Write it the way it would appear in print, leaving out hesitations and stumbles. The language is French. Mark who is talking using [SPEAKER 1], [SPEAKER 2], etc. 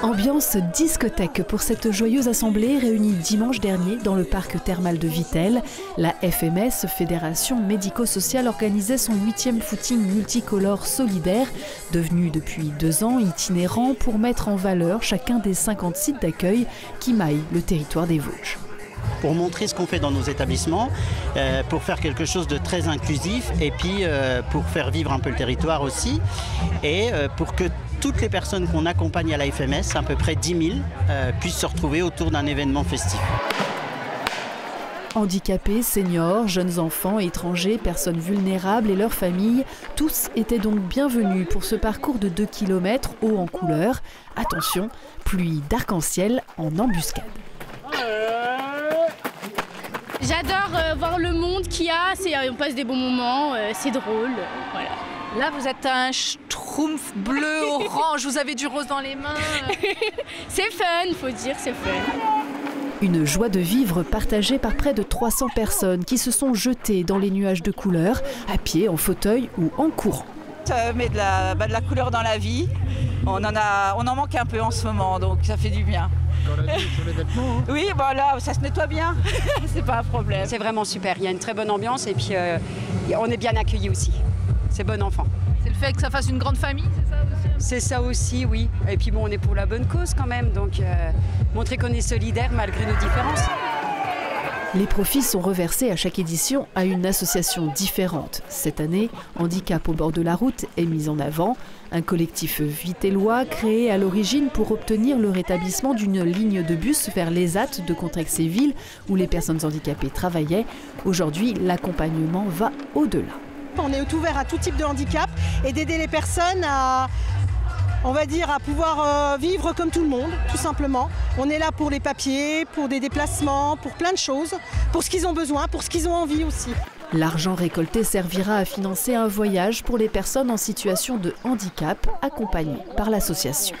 [SPEAKER 1] Ambiance discothèque pour cette joyeuse assemblée réunie dimanche dernier dans le parc thermal de Vittel. La FMS, Fédération médico-sociale, organisait son 8e footing multicolore solidaire, devenu depuis 2 ans itinérant pour mettre en valeur chacun des 50 sites d'accueil qui maillent le territoire des Vosges.
[SPEAKER 2] Pour montrer ce qu'on fait dans nos établissements, pour faire quelque chose de très inclusif et puis pour faire vivre un peu le territoire aussi et pour que toutes les personnes qu'on accompagne à la FMS, à peu près 10 000, puissent se retrouver autour d'un événement festif.
[SPEAKER 1] Handicapés, seniors, jeunes enfants, étrangers, personnes vulnérables et leurs familles, tous étaient donc bienvenus pour ce parcours de 2 km haut en couleur. Attention, pluie d'arc-en-ciel en embuscade.
[SPEAKER 3] J'adore voir le monde qu'il y a, on passe des bons moments, c'est drôle, voilà.
[SPEAKER 4] Là, vous êtes un schtroumpf bleu, orange, vous avez du rose dans les mains.
[SPEAKER 3] C'est fun, faut dire, c'est fun.
[SPEAKER 1] Une joie de vivre partagée par près de 300 personnes qui se sont jetées dans les nuages de couleurs, à pied, en fauteuil ou en courant.
[SPEAKER 5] Ça met de la couleur dans la vie. On en manque un peu en ce moment, donc ça fait du bien.
[SPEAKER 6] Sur les vêtements, hein.
[SPEAKER 5] Oui, voilà, ça se nettoie bien, c'est pas un problème.
[SPEAKER 7] C'est vraiment super, il y a une très bonne ambiance et puis on est bien accueillis aussi. C'est bon enfant.
[SPEAKER 4] C'est le fait que ça fasse une grande famille, c'est ça aussi?
[SPEAKER 7] C'est ça aussi, oui. Et puis bon, on est pour la bonne cause quand même, donc montrer qu'on est solidaire malgré nos différences.
[SPEAKER 1] Les profits sont reversés à chaque édition à une association différente. Cette année, Handicap au bord de la route est mis en avant. Un collectif vittellois créé à l'origine pour obtenir le rétablissement d'une ligne de bus vers l'ESAT de Contrexéville où les personnes handicapées travaillaient. Aujourd'hui, l'accompagnement va au-delà.
[SPEAKER 8] On est ouvert à tout type de handicap et d'aider les personnes à pouvoir vivre comme tout le monde, tout simplement. On est là pour les papiers, pour des déplacements, pour plein de choses, pour ce qu'ils ont besoin, pour ce qu'ils ont envie aussi.
[SPEAKER 1] L'argent récolté servira à financer un voyage pour les personnes en situation de handicap accompagnées par l'association.